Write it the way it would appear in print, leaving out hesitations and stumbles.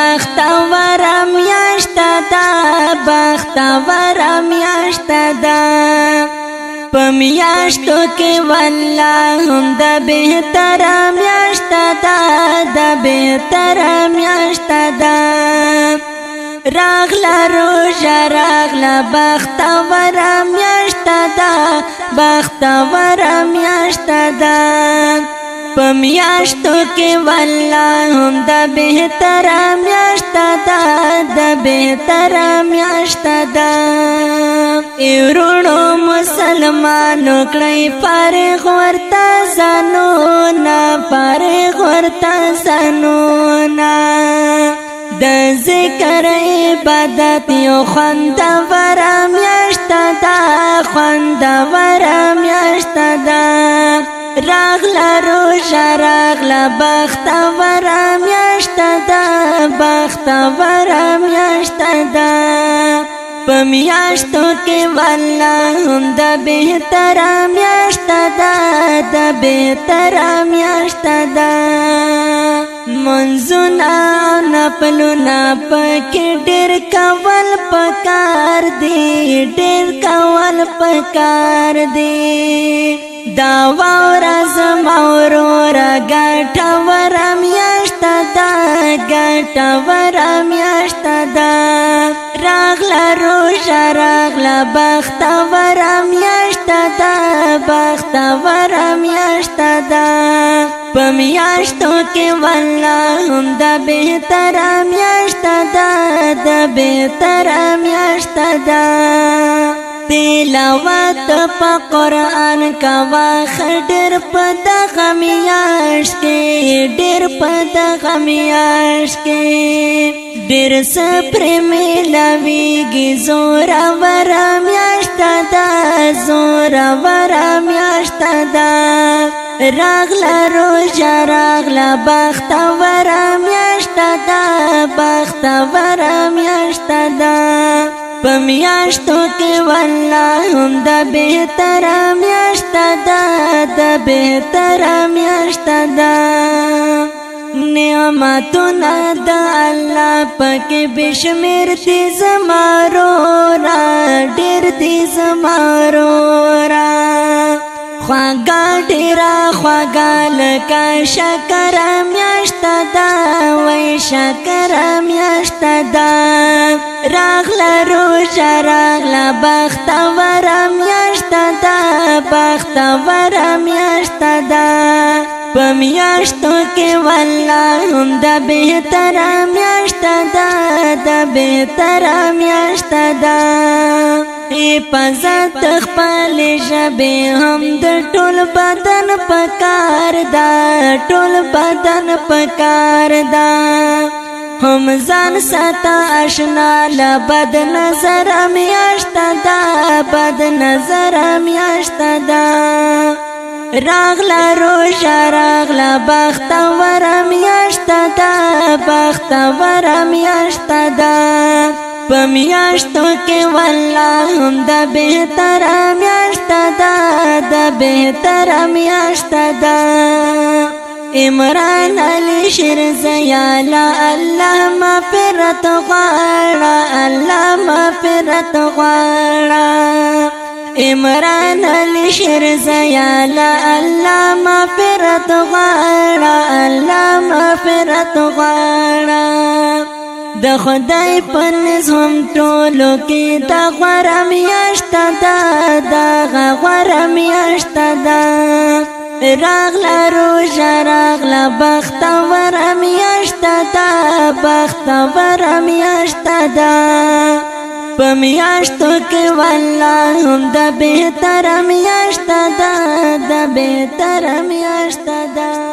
بختور میاشت دا بختور میاشت دا پمیاشتو کې والله هم د بهتر میاشت دا د بهتر میاشت دا راغلا روزه راغلا بختور میاشت دا بختور میاشت دا پمیاشتو کې والله هم د بهتر میاشت دا د بهتر میاشت دا ایرونو مسلمانو کړی فارغ ورته ځانونه فارغ ورته ځانونه د ذکر عبادت یو خوندور میاشت دا خوندور میاشت دا راغلا روزه راغلا بختور میاشت دا بختور میاشت دا پمیاشتو کې والله هم د بهتر میاشت دا د بهتر میاشت دا منځونه نفلونه پکې ډېر کول پکار دی ډېر کول پکار دی دا واورا زما ورورا ګټور میاشت دا ګټور میاشت دا راغلا روزه راغلا بختور میاشت دا بختور میاشت دا پمیاشتو کې والله هم د بهتر میاشت دا د بهتر میاشت دا تلاوت په قرآن کوا خډر په دغه میاشت کې ډېر په دغه میاشت کې ډېر صبر ملاویږي زورور میاشت دا زورور میاشت دا راغلا روزه راغلا بختور میاشت دا بختور میاشت دا پمیاشتو کې والله هم د بهتر میاشت دا د بهتر میاشت دا نعمتونه د الله پکې بشمیر دي زمارورا ډېر دي زمارورا خواږه ډېره خواږه لکه شکر میاشت دا وای شکر میاشت دا راغلا روزه راغلا بختور میاشت دا بختور میاشت دا پمیاشتو کې والله هم د بهتر میاشت دا د بهتر میاشت دا حفاظت خپل ژبې هم د ټول بدن پکار دا ټول بدن پکار دا هم ځان ساته اشنا له بد نظر میاشت دا بد نظر میاشت دا راغلا روزه راغلا بختور میاشت دا بختور میاشت دا پمیاشتو کې والله هم د بهتر میاشت دا د بهتر میاشت دا عمران علی شیرزیالا الله مغفرت غواړه الله مغفرت غواړه عمران علی شیرزیالا الله مغفرت غواړه الله مغفرت غواړه د خدای په نظم ټولو کې د غوره میاشت دا د غوره میاشت دا راغلا روزه راغلا بختور میاشت دا بختور میاشت دا پمیاشتو کې والله هم د بهتر میاشت دا د بهتر میاشت دا